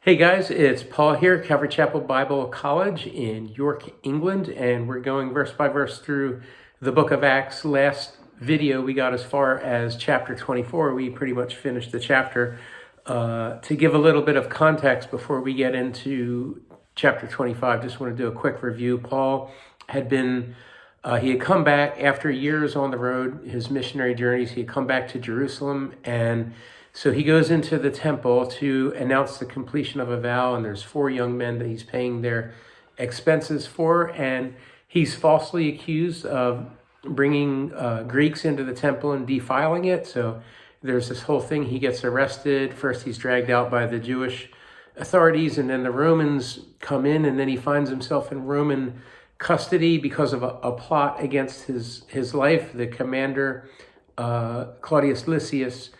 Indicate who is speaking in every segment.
Speaker 1: Hey guys, it's Paul here, Calvary Chapel Bible College in York, England, and we're going verse by verse through the book of Acts. Last video we got as far as chapter 24. We pretty much finished the chapter. To give a little bit of context before we get into chapter 25, just want to do a quick review. Paul had he had come back after years on the road, his missionary journeys. He had come back to Jerusalem, and so he goes into the temple to announce the completion of a vow, and there's 4 young men that he's paying their expenses for, and he's falsely accused of bringing Greeks into the temple and defiling it. So there's this whole thing. He gets arrested. First, he's dragged out by the Jewish authorities, and then the Romans come in, and then he finds himself in Roman custody because of a plot against his life. The commander, Claudius Lysias,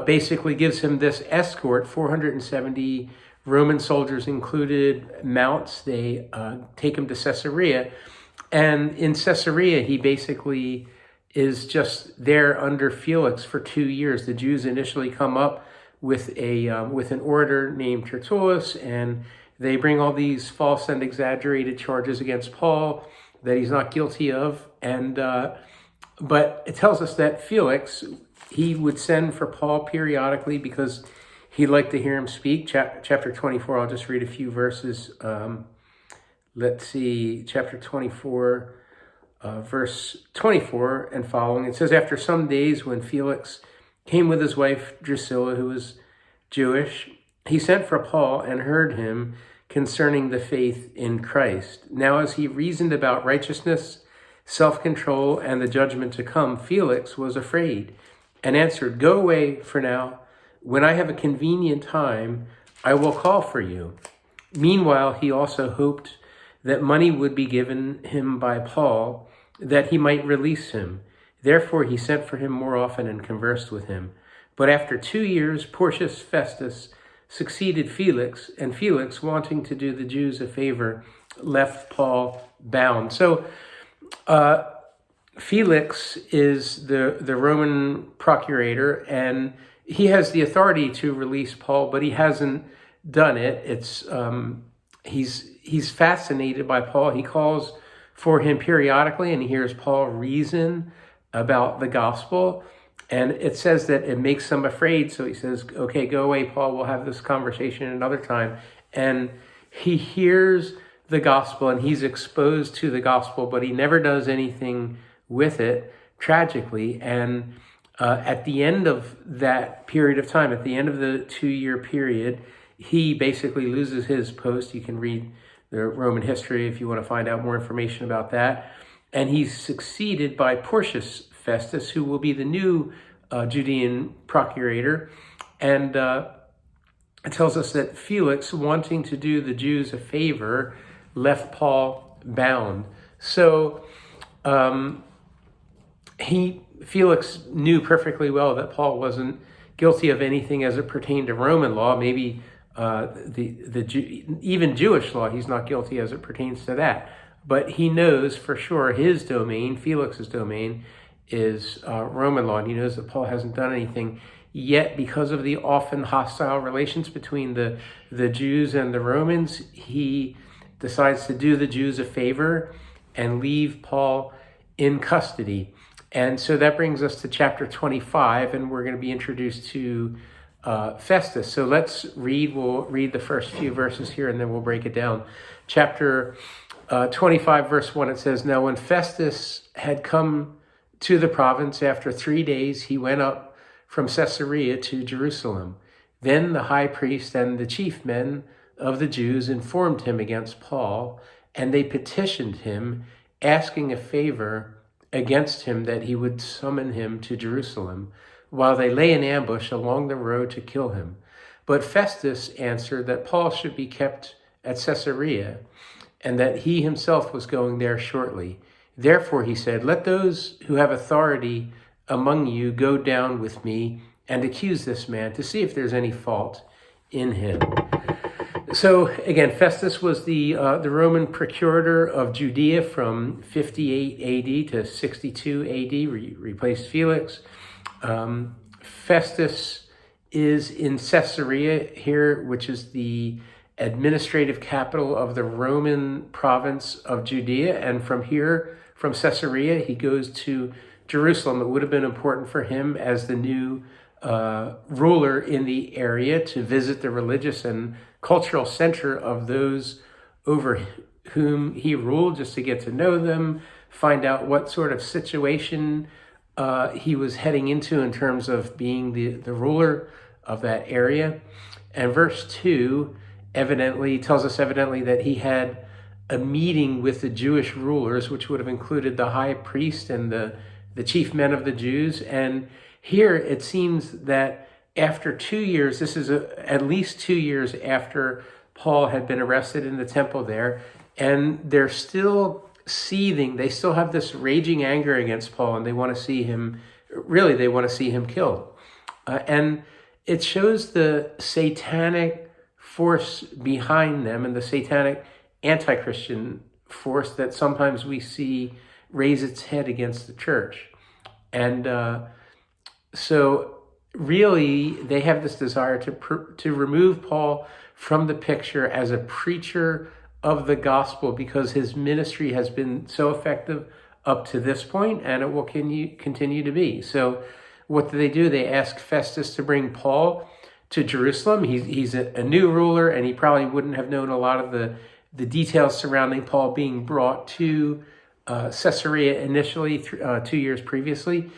Speaker 1: basically gives him this escort, 470 Roman soldiers included, mounts. They take him to Caesarea. And in Caesarea, he basically is just there under Felix for 2 years. The Jews initially come up with an orator named Tertullus, and they bring all these false and exaggerated charges against Paul that he's not guilty of. And but it tells us that Felix, he would send for Paul periodically because he'd like to hear him speak. Chapter 24, I'll just read a few verses. Let's see, chapter 24, verse 24 and following. It says, after some days when Felix came with his wife Drusilla, who was Jewish, he sent for Paul and heard him concerning the faith in Christ. Now as he reasoned about righteousness, self-control, and the judgment to come, Felix was afraid and answered, go away for now. When I have a convenient time, I will call for you. Meanwhile, he also hoped that money would be given him by Paul, that he might release him. Therefore, he sent for him more often and conversed with him. But after 2 years, Porcius Festus succeeded Felix, and Felix, wanting to do the Jews a favor, left Paul bound. So, Felix is the Roman procurator, and he has the authority to release Paul, but he hasn't done it. He's fascinated by Paul. He calls for him periodically, and he hears Paul reason about the gospel, and it says that it makes him afraid. So he says, okay, go away, Paul. We'll have this conversation another time. And he hears the gospel, and he's exposed to the gospel, but he never does anything with it, tragically. And at the end of that period of time, at the end of the 2-year period, he basically loses his post. You can read the Roman history if you want to find out more information about that. And he's succeeded by Porcius Festus, who will be the new Judean procurator. And it tells us that Felix, wanting to do the Jews a favor, left Paul bound. So Felix knew perfectly well that Paul wasn't guilty of anything as it pertained to Roman law. Maybe even Jewish law, he's not guilty as it pertains to that. But he knows for sure his domain, Felix's domain, is Roman law. And he knows that Paul hasn't done anything. Yet, because of the often hostile relations between the Jews and the Romans, he decides to do the Jews a favor and leave Paul in custody. And so that brings us to chapter 25, and we're going to be introduced to Festus. So let's read. We'll read the first few verses here, and then we'll break it down. Chapter 25, verse 1, it says, now when Festus had come to the province after 3 days, he went up from Caesarea to Jerusalem. Then the high priest and the chief men of the Jews informed him against Paul, and they petitioned him, asking a favor against him that he would summon him to Jerusalem, while they lay in ambush along the road to kill him. But Festus answered that Paul should be kept at Caesarea, and that he himself was going there shortly. Therefore, he said, let those who have authority among you go down with me and accuse this man to see if there's any fault in him. So again, Festus was the Roman procurator of Judea from 58 AD to 62 AD, replaced Felix. Festus is in Caesarea here, which is the administrative capital of the Roman province of Judea. And from here, from Caesarea, he goes to Jerusalem. It would have been important for him as the new ruler in the area to visit the religious and cultural center of those over whom he ruled, just to get to know them, find out what sort of situation he was heading into in terms of being the ruler of that area. And verse 2 tells us evidently that he had a meeting with the Jewish rulers, which would have included the high priest and the chief men of the Jews. And here it seems that after 2 years, this is at least 2 years after Paul had been arrested in the temple there, and they're still seething. They still have this raging anger against Paul, and they want to see him killed. And it shows the satanic force behind them and the satanic anti-Christian force that sometimes we see raise its head against the church. And so really they have this desire to remove Paul from the picture as a preacher of the gospel, because his ministry has been so effective up to this point, and it will continue to be. So what do? They ask Festus to bring Paul to Jerusalem. He's a new ruler, and he probably wouldn't have known a lot of the details surrounding Paul being brought to Caesarea initially 2 years previously.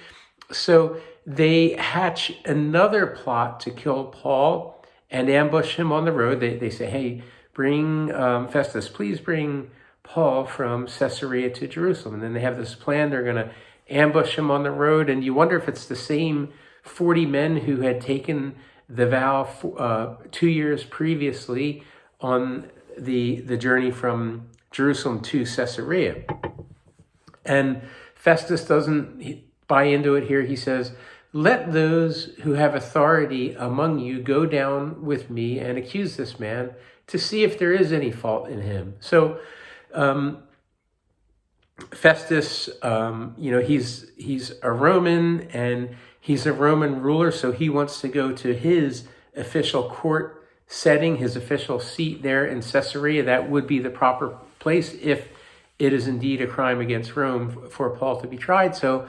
Speaker 1: So they hatch another plot to kill Paul and ambush him on the road. They say, hey, bring Festus, please bring Paul from Caesarea to Jerusalem. And then they have this plan. They're going to ambush him on the road. And you wonder if it's the same 40 men who had taken the vow 2 years previously on the journey from Jerusalem to Caesarea. And Festus doesn't buy into it here. He says, let those who have authority among you go down with me and accuse this man to see if there is any fault in him. So Festus, he's a Roman, and he's a Roman ruler, so he wants to go to his official court setting, his official seat there in Caesarea. That would be the proper place if it is indeed a crime against Rome for Paul to be tried. So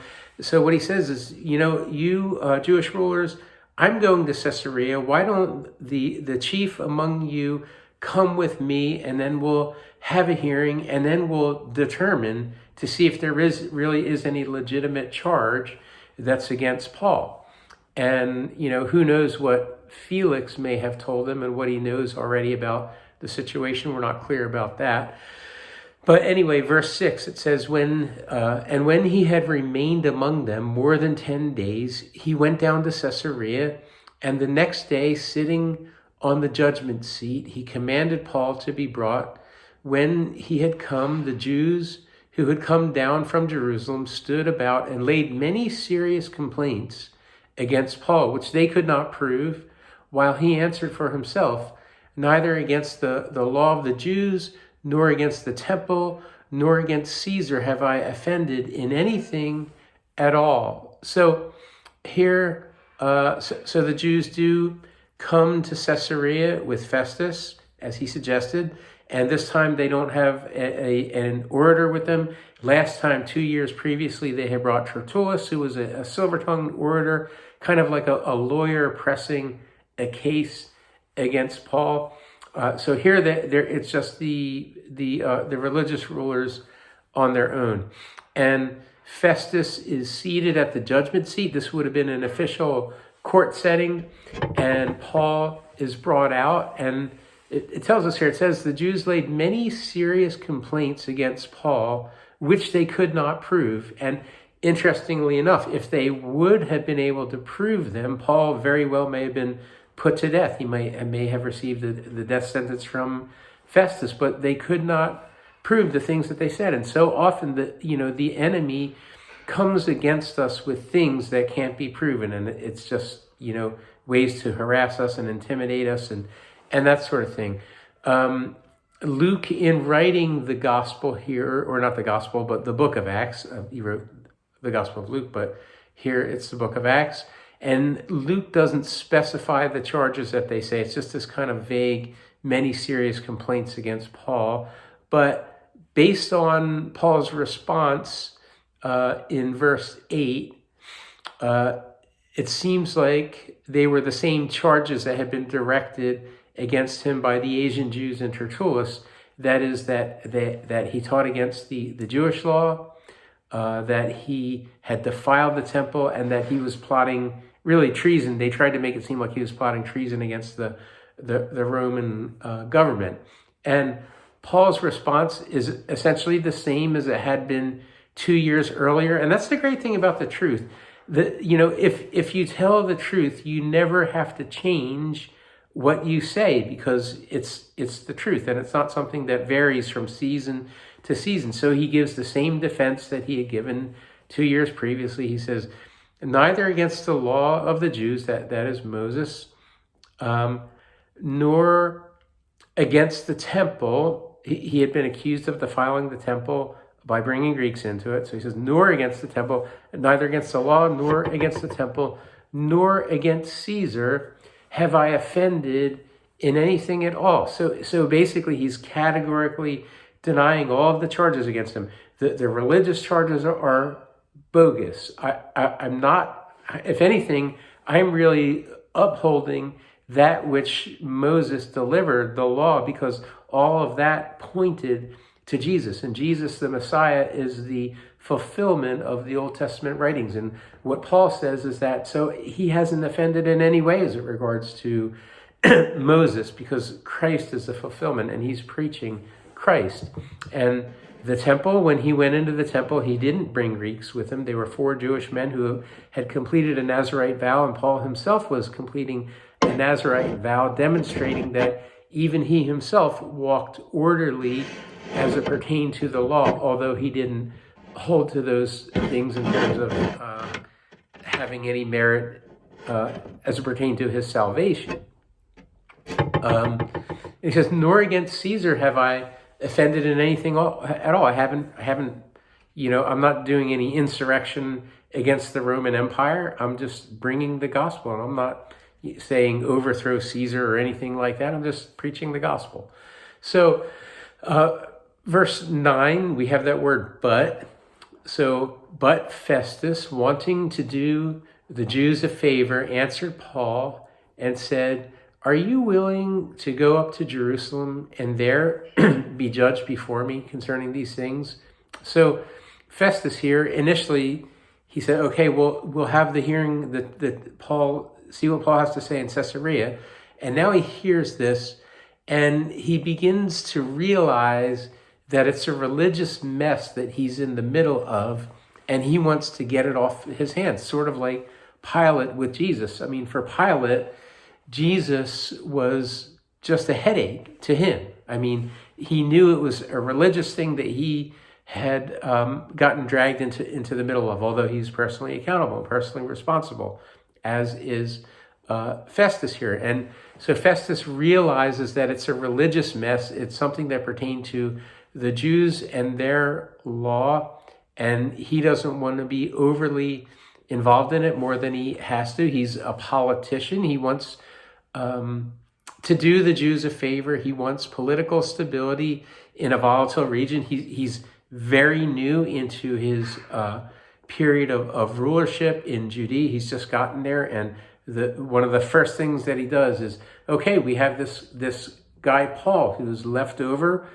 Speaker 1: what he says is, you Jewish rulers, I'm going to Caesarea. Why don't the chief among you come with me, and then we'll have a hearing, and then we'll determine to see if there really is any legitimate charge that's against Paul. And, who knows what Felix may have told him and what he knows already about the situation. We're not clear about that. But anyway, verse 6, it says, when he had remained among them more than 10 days, he went down to Caesarea, and the next day, sitting on the judgment seat, he commanded Paul to be brought. When he had come, the Jews who had come down from Jerusalem stood about and laid many serious complaints against Paul, which they could not prove, while he answered for himself, neither against the law of the Jews, nor against the temple, nor against Caesar have I offended in anything at all. So here, so the Jews do come to Caesarea with Festus, as he suggested, and this time they don't have an orator with them. Last time, 2 years previously, they had brought Tertullus, who was a silver-tongued orator, kind of like a lawyer pressing a case against Paul. So here, it's just the religious rulers on their own. And Festus is seated at the judgment seat. This would have been an official court setting, and Paul is brought out, and it tells us here, it says, the Jews laid many serious complaints against Paul, which they could not prove. And interestingly enough, if they would have been able to prove them, Paul very well may have been put to death. He may have received the death sentence from Festus, but they could not prove the things that they said. And so often the enemy comes against us with things that can't be proven, and it's just ways to harass us and intimidate us and that sort of thing. Luke, in writing the gospel here, or not the gospel, but the book of Acts, he wrote the Gospel of Luke, but here it's the book of Acts, And Luke doesn't specify the charges that they say. It's just this kind of vague, many serious complaints against Paul. But based on Paul's response in verse 8, it seems like they were the same charges that had been directed against him by the Asian Jews in Tertullus. That is that he taught against the Jewish law, that he had defiled the temple, and that he was plotting really treason. They tried to make it seem like he was plotting treason against the Roman government. And Paul's response is essentially the same as it had been 2 years earlier. And that's the great thing about the truth. If you tell the truth, you never have to change what you say, because it's the truth, and it's not something that varies from season to season. So he gives the same defense that he had given 2 years previously. He says, neither against the law of the Jews, that is Moses, nor against the temple. He had been accused of defiling the temple by bringing Greeks into it. So he says, nor against the temple, neither against the law, nor against the temple, nor against Caesar have I offended in anything at all. So basically, he's categorically denying all of the charges against him. The religious charges are bogus. I'm not, if anything, I'm really upholding that which Moses delivered, the law, because all of that pointed to Jesus. And Jesus, the Messiah, is the fulfillment of the Old Testament writings. And what Paul says is that, so he hasn't offended in any way as it regards to Moses, because Christ is the fulfillment, and he's preaching Christ. And the temple, when he went into the temple, he didn't bring Greeks with him. They were 4 Jewish men who had completed a Nazirite vow, and Paul himself was completing a Nazirite vow, demonstrating that even he himself walked orderly as it pertained to the law, although he didn't hold to those things in terms of having any merit as it pertained to his salvation. He says, nor against Caesar have I offended in anything at all. I haven't, I'm not doing any insurrection against the Roman Empire. I'm just bringing the gospel, and I'm not saying overthrow Caesar or anything like that. I'm just preaching the gospel. So, verse 9, we have that word but. So, but Festus, wanting to do the Jews a favor, answered Paul and said, are you willing to go up to Jerusalem and there be judged before me concerning these things? So Festus here, initially, he said, okay, we'll have the hearing that Paul, see what Paul has to say in Caesarea. And now he hears this, and he begins to realize that it's a religious mess that he's in the middle of, and he wants to get it off his hands, sort of like Pilate with Jesus. I mean, for Pilate, Jesus was just a headache to him. I mean, he knew it was a religious thing that he had gotten dragged into the middle of, although he's personally accountable, personally responsible, as is Festus here. And so Festus realizes that it's a religious mess. It's something that pertained to the Jews and their law, and he doesn't want to be overly involved in it more than he has to. He's a politician. He wants to do the Jews a favor. He wants political stability in a volatile region. He's very new into his period of rulership in Judea. He's just gotten there, and one of the first things that he does is, okay, we have this guy Paul who's left over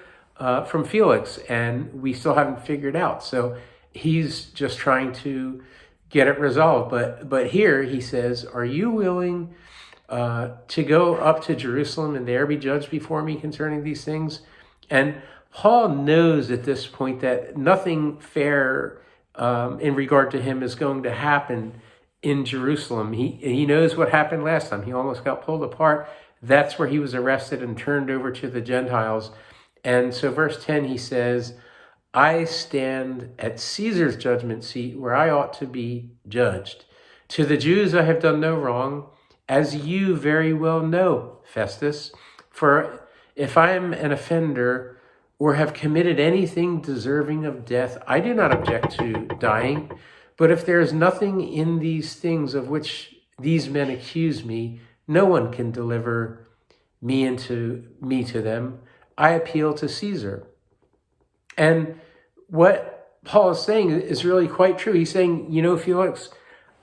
Speaker 1: from Felix, and we still haven't figured out. So he's just trying to get it resolved. But here he says, are you willing to go up to Jerusalem and there be judged before me concerning these things? And Paul knows at this point that nothing fair in regard to him is going to happen in Jerusalem. He knows what happened last time. He almost got pulled apart. That's where he was arrested and turned over to the Gentiles. And so verse 10, he says, I stand at Caesar's judgment seat where I ought to be judged. To the Jews I have done no wrong, as you very well know, Festus. For if I am an offender or have committed anything deserving of death, I do not object to dying. But if there is nothing in these things of which these men accuse me. No one can deliver me to them. I appeal to Caesar. And what Paul is saying is really quite true. He's saying, Felix,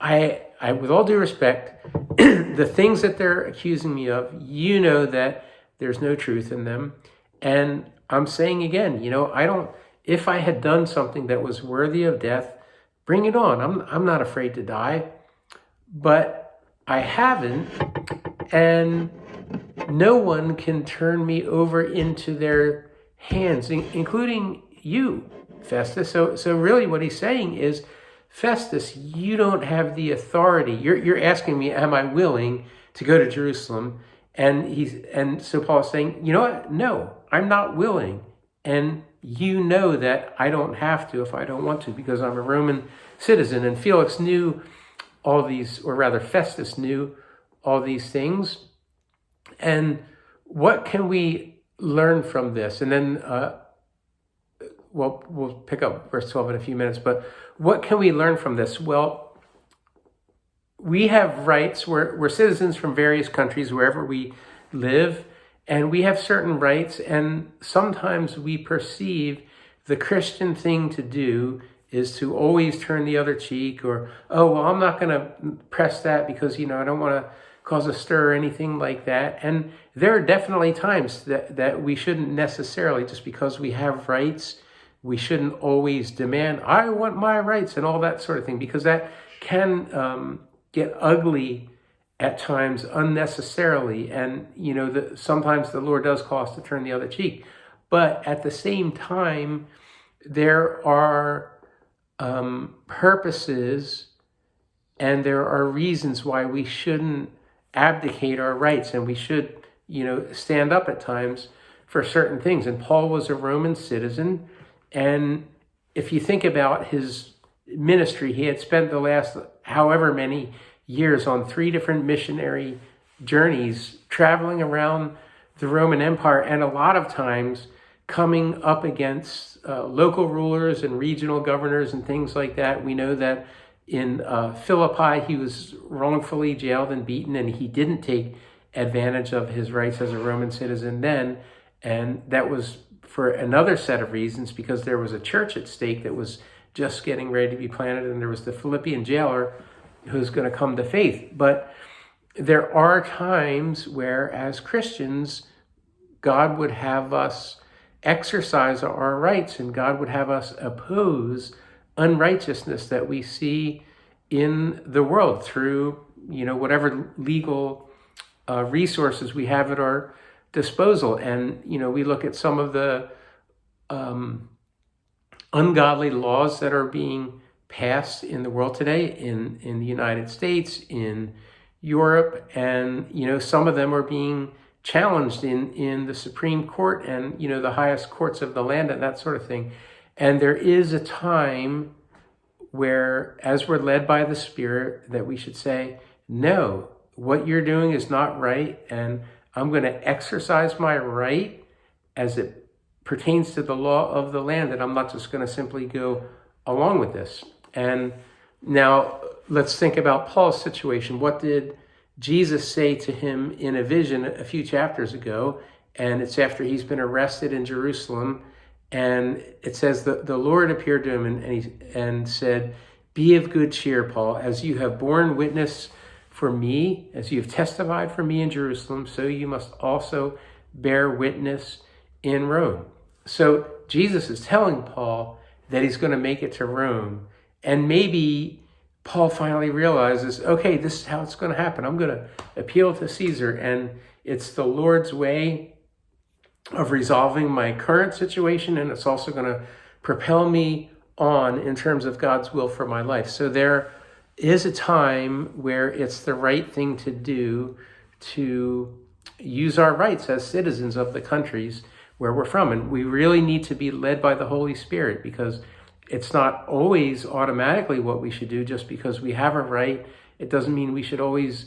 Speaker 1: I with all due respect, the things that they're accusing me of, that there's no truth in them. And I'm saying again, if I had done something that was worthy of death, bring it on. I'm not afraid to die, but I haven't, and no one can turn me over into their hands, including you, Festus. So really what he's saying is, Festus, you don't have the authority. You're asking me, am I willing to go to Jerusalem? And so Paul's saying, you know what? No, I'm not willing. And you know that I don't have to if I don't want to, because I'm a Roman citizen. And Felix knew all these, or rather Festus knew all these things. And what can we learn from this? And then, we'll pick up verse 12 in a few minutes, but what can we learn from this? Well, we have rights. We're citizens from various countries, wherever we live, and we have certain rights, and sometimes we perceive the Christian thing to do is to always turn the other cheek, or, oh, well, I'm not going to press that because, I don't want to cause a stir or anything like that. And there are definitely times that we shouldn't necessarily, just because we have rights, we shouldn't always demand, I want my rights and all that sort of thing, because that can get ugly at times unnecessarily. And, sometimes the Lord does call us to turn the other cheek. But at the same time, there are purposes and there are reasons why we shouldn't abdicate our rights, and we should, stand up at times for certain things. And Paul was a Roman citizen. And if you think about his ministry, he had spent the last however many years on 3 different missionary journeys, traveling around the Roman Empire, and a lot of times coming up against local rulers and regional governors and things like that. We know that in Philippi, he was wrongfully jailed and beaten, and he didn't take advantage of his rights as a Roman citizen then. And that was for another set of reasons, because there was a church at stake that was just getting ready to be planted, and there was the Philippian jailer who's going to come to faith. But there are times where, as Christians, God would have us exercise our rights, and God would have us oppose unrighteousness that we see in the world through, whatever legal resources we have at our disposal. And, we look at some of the ungodly laws that are being passed in the world today, in the United States, in Europe, and, some of them are being challenged in the Supreme Court and, the highest courts of the land and that sort of thing. And there is a time where, as we're led by the Spirit, that we should say, no, what you're doing is not right, and I'm going to exercise my right as it pertains to the law of the land, and I'm not just going to simply go along with this. And now let's think about Paul's situation. What did Jesus say to him in a vision a few chapters ago? And it's after he's been arrested in Jerusalem. And it says that the Lord appeared to him and said, be of good cheer, Paul, as you have borne witness for me, as you have testified for me in Jerusalem, so you must also bear witness in Rome. So Jesus is telling Paul that he's going to make it to Rome. And maybe Paul finally realizes, okay, this is how it's going to happen. I'm going to appeal to Caesar, and it's the Lord's way of resolving my current situation, and it's also going to propel me on in terms of God's will for my life. So there is a time where it's the right thing to do to use our rights as citizens of the countries where we're from. And we really need to be led by the Holy Spirit, because it's not always automatically what we should do. Just because we have a right, it doesn't mean we should always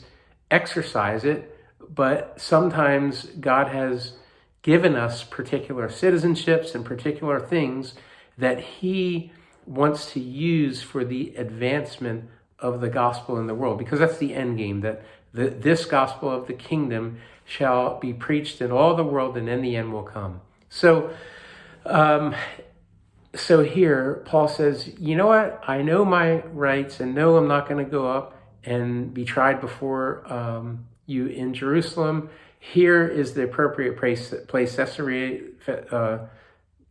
Speaker 1: exercise it. But sometimes God has given us particular citizenships and particular things that he wants to use for the advancement of the gospel in the world, because that's the end game, that this gospel of the kingdom shall be preached in all the world, and then the end will come. So here Paul says, you know what? I know my rights and know I'm not going to go up and be tried before you in Jerusalem. Here is the appropriate place Caesarea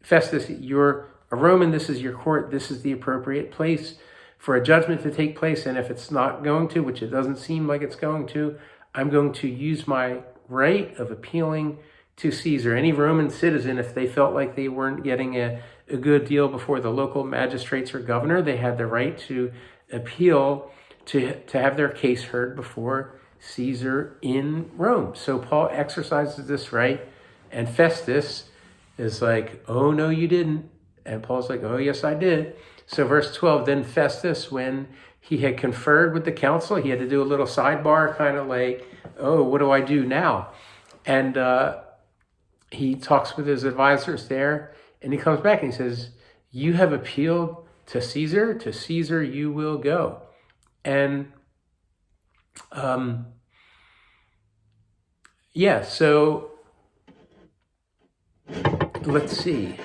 Speaker 1: Festus, you're a Roman, this is your court, this is the appropriate place for a judgment to take place. And if it's not going to, which it doesn't seem like it's going to, I'm going to use my right of appealing to Caesar. Any Roman citizen, if they felt like they weren't getting a good deal before the local magistrates or governor, they had the right to appeal to have their case heard before Caesar in Rome. So Paul exercises this right, and Festus is like, oh, no, you didn't. And Paul's like, oh, yes, I did. So verse 12, then Festus, when he had conferred with the council, he had to do a little sidebar, kind of like, oh, what do I do now? And he talks with his advisors there, and he comes back and he says, you have appealed to Caesar you will go. And so let's see.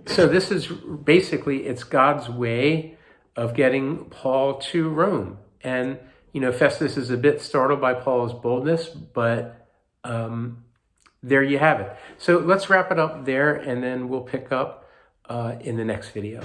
Speaker 1: So this is basically, it's God's way of getting Paul to Rome. And, Festus is a bit startled by Paul's boldness, but there you have it. So let's wrap it up there, and then we'll pick up in the next video.